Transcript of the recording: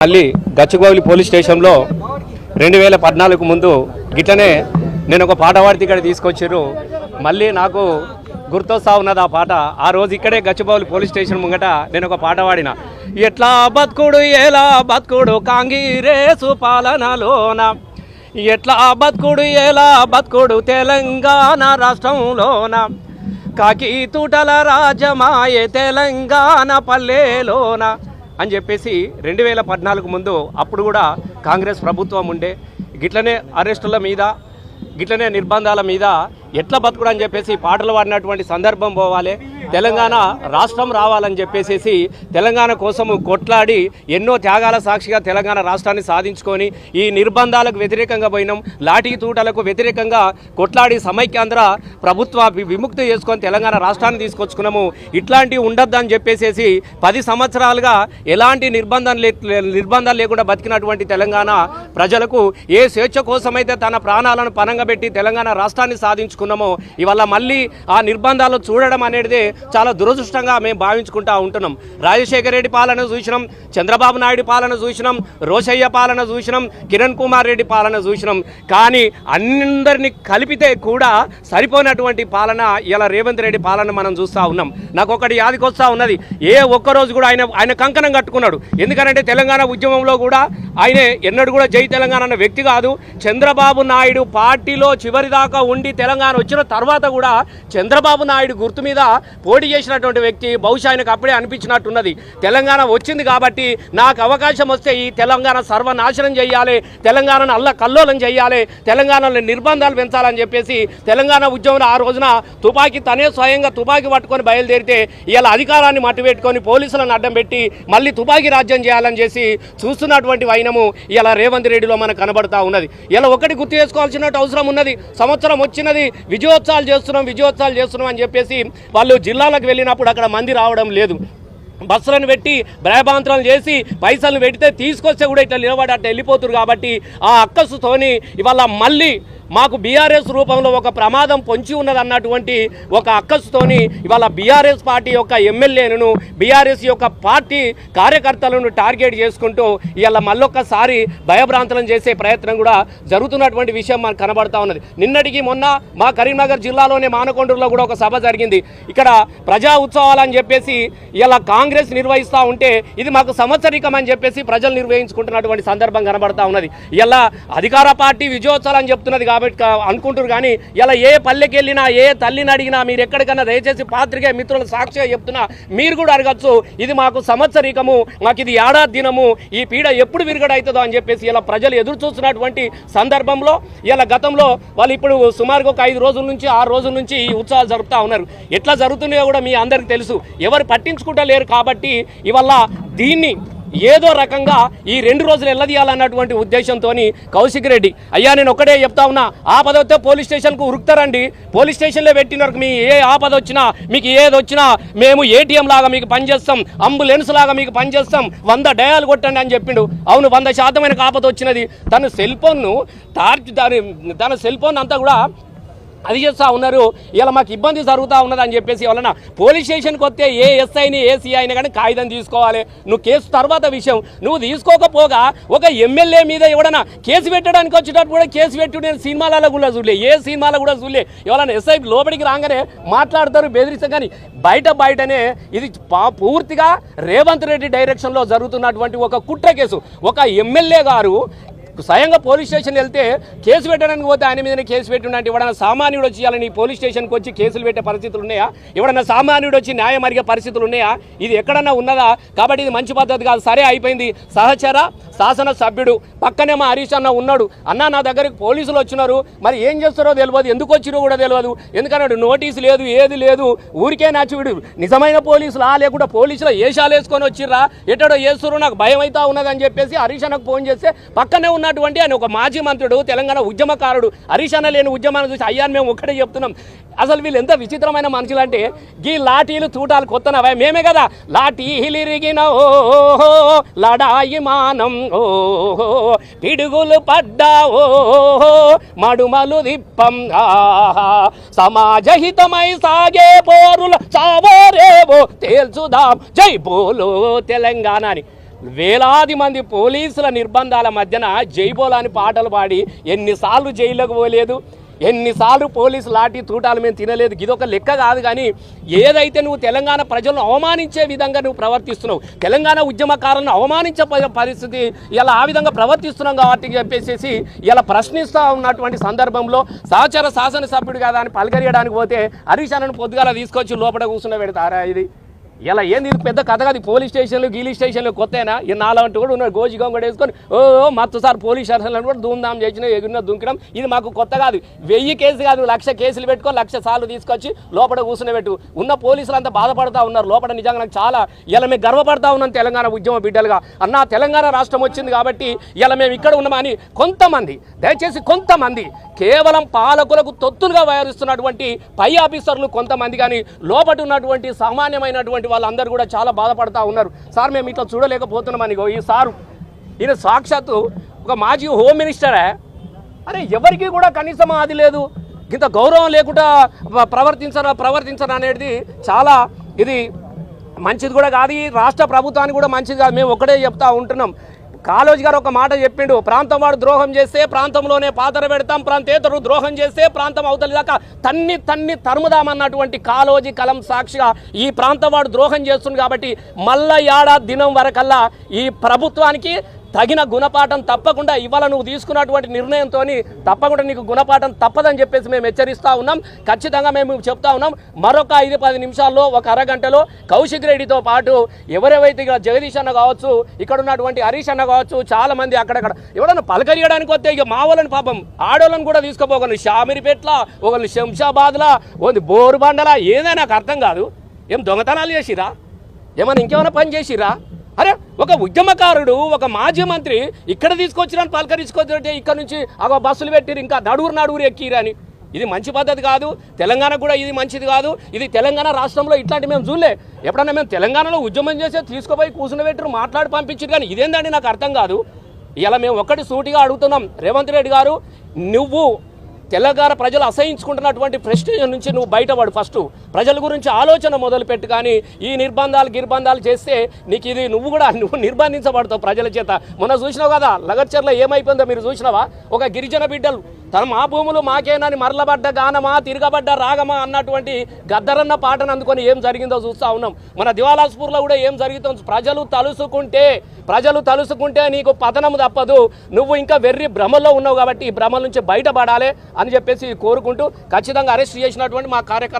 మళ్ళీ గచ్చిబౌలి పోలీస్ స్టేషన్లో 2014 ముందు గిట్లనే నేను ఒక పాట పాడితే ఇక్కడ తీసుకొచ్చారు. మళ్ళీ నాకు గుర్తొస్తా ఉన్నది ఆ పాట. ఆ రోజు ఇక్కడే గచ్చిబౌలి పోలీస్ స్టేషన్ ముంగట నేను ఒక పాట పాడిన. ఎట్లా బతుకుడు ఎలా బతుకుడు కాంగ్రెసు పాలనలోన, ఎట్లా బతుకుడు ఎలా బతుకుడు తెలంగాణ రాష్ట్రంలోన, కాకి తూటల రాజమాయే తెలంగాణ పల్లెలోన అని చెప్పేసి 2014 ముందు అప్పుడు కూడా కాంగ్రెస్ ప్రభుత్వం ఉండే. గిట్లనే అరెస్టుల మీద గిట్లనే నిర్బంధాల మీద ఎట్లా బతుకుడు అని చెప్పేసి పాటలు పాడినటువంటి సందర్భం పోవాలి. తెలంగాణ రాష్ట్రం రావాలని చెప్పేసి తెలంగాణ కోసము కొట్లాడి ఎన్నో త్యాగాల సాక్షిగా తెలంగాణ రాష్ట్రాన్ని సాధించుకొని ఈ నిర్బంధాలకు వ్యతిరేకంగా పోయినాం. లాఠీ తూటలకు వ్యతిరేకంగా కొట్లాడి సమైక్యాంధ్ర ప్రభుత్వ విముక్తి చేసుకొని తెలంగాణ రాష్ట్రాన్ని తీసుకొచ్చుకున్నాము. ఇట్లాంటివి ఉండొద్దని చెప్పేసి 10 సంవత్సరాలుగా ఎలాంటి నిర్బంధాలు లేకుండా బతికినటువంటి తెలంగాణ ప్రజలకు ఏ స్వేచ్ఛ కోసమైతే తన ప్రాణాలను పనంగా పెట్టి తెలంగాణ రాష్ట్రాన్ని సాధించుకున్నామో ఇవాళ మళ్ళీ ఆ నిర్బంధాలు చూడడం అనేది చాలా దురదృష్టంగా మేము భావించుకుంటా ఉంటున్నాం. రాజశేఖర రెడ్డి పాలన చూసినాం, చంద్రబాబు నాయుడు పాలన చూసినాం, రోషయ్య పాలన చూసినాం, కిరణ్ కుమార్ రెడ్డి పాలన చూసినాం. కానీ అందరినీ కలిపితే కూడా సరిపోయినటువంటి పాలన ఇలా రేవంత్ రెడ్డి పాలన మనం చూస్తూ ఉన్నాం. నాకు ఒకటి యాదికొస్తా ఉన్నది, ఏ ఒక్కరోజు కూడా ఆయన కంకణం కట్టుకున్నాడు. ఎందుకంటే తెలంగాణ ఉద్యమంలో కూడా ఆయన ఎన్నడూ కూడా జై తెలంగాణ అన్న వ్యక్తి కాదు. చంద్రబాబు నాయుడు పార్టీలో చివరిదాకా ఉండి తెలంగాణ వచ్చిన తర్వాత కూడా చంద్రబాబు నాయుడు గుర్తు మీద పోటీ చేసినటువంటి వ్యక్తి. బహుశా ఆయనకు అప్పుడే అనిపించినట్టున్నది, తెలంగాణ వచ్చింది కాబట్టి నాకు అవకాశం వస్తే ఈ తెలంగాణ సర్వనాశనం చేయాలి, తెలంగాణను కల్లోలం చేయాలి, తెలంగాణలో నిర్బంధాలు పెంచాలని చెప్పేసి తెలంగాణ ఉద్యమంలో ఆ రోజున తనే స్వయంగా తుపాకీ పట్టుకొని బయలుదేరితే ఇలా అధికారాన్ని మట్టుపెట్టుకొని పోలీసులను అడ్డం పెట్టి మళ్ళీ తుపాకీ రాజ్యం చేయాలని చేసి చూస్తున్నటువంటి వైనము ఇలా రేవంత్ రెడ్డిలో మనకు కనబడతా ఉన్నది. ఇలా ఒకటి గుర్తు చేసుకోవాల్సినట్టు అవసరం ఉన్నది. సంవత్సరం వచ్చినది, విజయోత్సవాలు చేస్తున్నాం అని చెప్పేసి వాళ్ళు జిల్లాలకు వెళ్ళినప్పుడు అక్కడ మంది రావడం లేదు. బస్సులను పెట్టి భయభ్రాంతులను చేసి పైసలను పెడితే తీసుకొస్తే కూడా ఇట్లా నిలబడి అట్లా వెళ్ళిపోతున్నారు. కాబట్టి ఆ అక్కసుతోని ఇవాళ మళ్ళీ మాకు బీఆర్ఎస్ రూపంలో ఒక ప్రమాదం పొంచి ఉన్నది అన్నటువంటి ఒక అక్కసుతోని ఇవాళ బీఆర్ఎస్ పార్టీ యొక్క ఎమ్మెల్యేలను, బీఆర్ఎస్ యొక్క పార్టీ కార్యకర్తలను టార్గెట్ చేసుకుంటూ ఇవాళ మళ్ళొక్కసారి భయభ్రాంతులను చేసే ప్రయత్నం కూడా జరుగుతున్నటువంటి విషయం మనకు కనబడతా ఉన్నది. నిన్నటికి మొన్న మా కరీంనగర్ జిల్లాలోనే మానకొండూరులో కూడా ఒక సభ జరిగింది. ఇక్కడ ప్రజా ఉత్సవాలని చెప్పేసి ఇలా కాంగ్రెస్ నిర్వహిస్తూ ఉంటే ఇది మాకు సంవత్సరికం అని చెప్పేసి ప్రజలు నిర్వహించుకుంటున్నటువంటి సందర్భం కనబడతా ఉన్నది. ఇలా అధికార పార్టీ విజయోత్సవాలు అని చెప్తున్నది కాబట్టి అనుకుంటారు. కానీ ఇలా ఏ పల్లెకి వెళ్ళినా, ఏ తల్లిని అడిగినా, మీరు ఎక్కడికన్నా దయచేసి పాత్రికేయ మిత్రుల సాక్షిగా చెప్తున్నా మీరు కూడా అడగచ్చు, ఇది మాకు సంవత్సరికము, మాకు ఇది ఏడాది దినము, ఈ పీడ ఎప్పుడు విరగడవుతుందో అని చెప్పేసి ఇలా ప్రజలు ఎదురు చూస్తున్నటువంటి సందర్భంలో ఇలా గతంలో వాళ్ళు ఇప్పుడు సుమారుగా ఒక 5 రోజుల నుంచి 6 రోజుల నుంచి ఈ ఉత్సవాలు జరుపుతూ ఉన్నారు. ఎట్లా జరుగుతున్నాయో కూడా మీ అందరికీ తెలుసు. ఎవరు పట్టించుకుంటలేరు కాబట్టి ఇవాళ దీన్ని ఏదో రకంగా ఈ 2 రోజులు ఎల్లదీయాలన్నటువంటి ఉద్దేశంతో కౌశిక్ రెడ్డి, అయ్యా నేను ఒకటే చెప్తా ఉన్నా, ఆపద వస్తే పోలీస్ స్టేషన్కు ఉరుకుతారండి, పోలీస్ స్టేషన్లో పెట్టినారు. మీ ఏ ఆపద వచ్చినా, మీకు ఏది వచ్చినా మేము ఏటీఎం లాగా మీకు పనిచేస్తాం, అంబులెన్స్ లాగా మీకు పనిచేస్తాం, 100 డయాలు కొట్టండి అని చెప్పిండు. అవును, 100% ఆపద వచ్చినది. తన సెల్ ఫోన్ అంతా కూడా అది చేస్తూ ఉన్నారు. ఇలా మాకు ఇబ్బంది జరుగుతూ ఉన్నది అని చెప్పేసి వలన పోలీస్ స్టేషన్కి వస్తే ఏ ఎస్ఐని ఏ సిఐ అయినా కానీ కాగితం తీసుకోవాలి. నువ్వు కేసు తర్వాత విషయం, నువ్వు తీసుకోకపోగా ఒక ఎమ్మెల్యే మీద ఎవడన్నా కేసు పెట్టడానికి వచ్చేటప్పుడు కూడా కేసు పెట్టి నేను సినిమాలలో కూడా చూడలే, ఏ సినిమాలో కూడా చూడలే. ఎవరైనా ఎస్ఐ లోపలికి రాగానే మాట్లాడతారు, బెదిరిస్తారు. కానీ బయటనే ఇది పూర్తిగా రేవంత్ రెడ్డి డైరెక్షన్లో జరుగుతున్నటువంటి ఒక కుట్ర కేసు. ఒక ఎమ్మెల్యే గారు స్వయంగా పోలీస్ స్టేషన్ వెళ్తే కేసు పెట్టడానికి పోతే ఆయన మీదనే కేసు పెట్టిండంటే ఎవడన్నా సామాన్యుడు వచ్చి ఇవ్వాలని పోలీస్ స్టేషన్కి వచ్చి కేసులు పెట్టే పరిస్థితులు ఉన్నాయా? ఎవడన్నా సామాన్యుడు వచ్చి న్యాయం అడిగే పరిస్థితులు ఉన్నాయా? ఇది ఎక్కడన్నా ఉన్నదా? కాబట్టి ఇది మంచి పద్ధతి కాదు. సరే అయిపోయింది. సహచర శాసన సభ్యుడు పక్కనే మా హరీష్ అన్న ఉన్నాడు. అన్న నా దగ్గరికి పోలీసులు వచ్చినారు, మరి ఏం చేస్తారో తెలియదు, ఎందుకు వచ్చిరో కూడా తెలియదు. ఎందుకన్నాడు నోటీసు లేదు, ఏది లేదు, ఊరికే నాచివిడు. నిజమైన పోలీసులా లేకుండా పోలీసులు ఏషాలు వేసుకొని వచ్చిర్రా, ఎట్టడో చేస్తున్నారు, నాకు భయం అవుతా ఉన్నదని చెప్పేసి హరీష్ అన్నకు ఫోన్ చేస్తే పక్కనే ఉన్నటువంటి ఆయన ఒక మాజీ మంత్రుడు, తెలంగాణ ఉద్యమకారుడు, హరీష్ అన్న లేని ఉద్యమాన్ని చూసి అయ్యాన్ని మేము ఒక్కటే చెప్తున్నాం, అసలు వీళ్ళు ఎంత విచిత్రమైన మనుషులు అంటే గీ లాఠీలు తూటాలు కొత్తనవా మేమే కదా లాఠీలిరిగిన ఓహో లడాయి మానం ఓహో పిడుగులు పడ్డా ఓహో మడుమలు దిప్పం సమాజహితమై సాగే పోరుల చావోరేవో తేల్చుదాం జై బోలో తెలంగాణ అని వేలాది మంది పోలీసుల నిర్బంధాల మధ్యన జైబోలాని పాటలు పాడి ఎన్నిసార్లు జైల్లోకి పోలేదు, ఎన్నిసార్లు పోలీసు లాఠీ తూటాలు మేము తినలేదు. ఇదొక లెక్క కాదు. కానీ ఏదైతే నువ్వు తెలంగాణ ప్రజలను అవమానించే విధంగా నువ్వు ప్రవర్తిస్తున్నావు, తెలంగాణ ఉద్యమకారులను అవమానించే పరిస్థితి ఇలా ఆ విధంగా ప్రవర్తిస్తున్నాం కాబట్టి చెప్పేసి ఇలా ప్రశ్నిస్తూ ఉన్నటువంటి సందర్భంలో సహచర శాసనసభ్యుడు కదా అని పలకరియడానికి పోతే హరీష్ అన్నను పొద్దుగాల తీసుకొచ్చి లోపల కూర్చుని పెడతారా? ఇది ఇలా ఏంది? ఇది పెద్ద కథ కాదు. పోలీస్ స్టేషన్లు గీలీ స్టేషన్లు కొత్తైనా ఈ నాలంటూ కూడా ఉన్నారు. గోజిగం కూడా వేసుకొని మత్తు సార్ పోలీస్ స్టేషన్లను కూడా ధూమ్ధాం చేసిన ఎగురిన దుంకడం ఇది మాకు కొత్త కాదు. 1000 కేసులు కాదు, 1,00,000 కేసులు పెట్టుకొని 1,00,000 సార్లు తీసుకొచ్చి లోపల కూర్చుని పెట్టు. ఉన్న పోలీసులు అంతా బాధపడతా ఉన్నారు లోపల. నిజంగా నాకు చాలా ఇలా మేము గర్వపడతా ఉన్నాం తెలంగాణ ఉద్యమ బిడ్డలుగా. అన్న తెలంగాణ రాష్ట్రం వచ్చింది కాబట్టి ఇలా మేము ఇక్కడ ఉన్నామని కొంతమంది, దయచేసి కొంతమంది కేవలం పాలకులకు తొత్తులుగా వ్యవహరిస్తున్నటువంటి పై ఆఫీసర్లు కొంతమంది కానీ లోపల ఉన్నటువంటి సామాన్యమైనటువంటి వాళ్ళందరూ కూడా చాలా బాధపడతా ఉన్నారు. సార్ మేము ఇట్లా చూడలేకపోతున్నామని. ఈ సారు ఈయన సాక్షాత్తు ఒక మాజీ హోమ్ మినిస్టరే. అరే ఎవరికి కూడా కనీసం అది లేదు, ఇంత గౌరవం లేకుండా ప్రవర్తించడం అనేది చాలా ఇది మంచిది కూడా కాదు. ఈ రాష్ట్ర ప్రభుత్వానికి కూడా మంచిది కాదు. మేము ఒకటే చెప్తా ఉంటున్నాం. కాళోజీ గారు ఒక మాట చెప్పిండు, ప్రాంతం వాడు ద్రోహం చేస్తే ప్రాంతంలోనే పాతర పెడతాం, ప్రాంతేతరుడు ద్రోహం చేస్తే ప్రాంతం అవతలి దాకా తన్ని తరుముదామన్నటువంటి కాళోజీ కలం సాక్షిగా ఈ ప్రాంతం వాడు ద్రోహం చేస్తుంది కాబట్టి మళ్ళా ఏడాది దినం వరకల్లా ఈ ప్రభుత్వానికి తగిన గుణపాఠం తప్పకుండా ఇవాళ నువ్వు తీసుకున్నటువంటి నిర్ణయంతో తప్పకుండా నీకు గుణపాఠం తప్పదని చెప్పేసి మేము హెచ్చరిస్తూ ఉన్నాం. ఖచ్చితంగా మేము చెప్తా ఉన్నాం. మరొక 5-10 నిమిషాల్లో, ఒక అరగంటలో కౌశిక్ రెడ్డితో పాటు ఎవరెవైతే ఇక జగదీష్ అన్న కావచ్చు, ఇక్కడ ఉన్నటువంటి హరీష్ అన్న కావచ్చు, చాలా మంది అక్కడక్కడ ఎవడన్నా పలకరియడానికి వస్తే ఇక మా వాళ్ళని పాపం ఆడోళ్ళని కూడా తీసుకోపోగలను. షామిరిపేట్ల, ఒకళ్ళు శంషాబాద్లా, ఒకటి బోరుబండలా, ఏదైనా నాకు అర్థం కాదు. ఏం దొంగతనాలు చేసిరా? ఏమైనా ఇంకేమైనా పని చేసిరా? అరే ఒక ఉద్యమకారుడు, ఒక మాజీ మంత్రి ఇక్కడ తీసుకొచ్చిరని పలకరించుకొచ్చినట్టే ఇక్కడ నుంచి బస్సులు పెట్టిరు, ఇంకా నడువురు ఎక్కిరని. ఇది మంచి పద్ధతి కాదు. తెలంగాణకు కూడా ఇది మంచిది కాదు. ఇది తెలంగాణ రాష్ట్రంలో ఇట్లాంటి మేము చూడలే. ఎప్పుడన్నా మేము తెలంగాణలో ఉద్యమం చేసే తీసుకుపోయి కూర్చుని పెట్టరు, మాట్లాడి పంపించారు. కానీ ఇదేందండి నాకు అర్థం కాదు. ఇలా మేము ఒక్కటి సూటిగా అడుగుతున్నాం, రేవంత్ రెడ్డి గారు నువ్వు తెలంగాణ ప్రజలు అసహించుకుంటున్నటువంటి ప్రెస్టేజ్ నుంచి నువ్వు బయటపడు. ఫస్ట్ ప్రజల గురించి ఆలోచన మొదలుపెట్టు. కానీ ఈ నిర్బంధాలు చేస్తే నీకు ఇది నువ్వు నిర్బంధించబడతావు ప్రజల చేత. మొన్న చూసినావు కదా లగర్చర్లో ఏమైపోయిందో మీరు చూసినావా? ఒక గిరిజన బిడ్డలు మా భూములు మాకేనని మరలబడ్డ గానమా, తిరగబడ్డ రాగమా అన్నటువంటి గద్దరన్న పాటను అందుకొని ఏం జరిగిందో చూస్తూ ఉన్నాం. మన దివాలాస్పూర్లో కూడా ఏం జరుగుతుంది? ప్రజలు తలుసుకుంటే నీకు పతనం తప్పదు. నువ్వు ఇంకా వెర్రి భ్రమలో ఉన్నావు కాబట్టి ఈ భ్రమల నుంచి బయటపడాలి అని చెప్పేసి కోరుకుంటూ ఖచ్చితంగా అరెస్ట్ చేసినటువంటి మా కార్యకర్త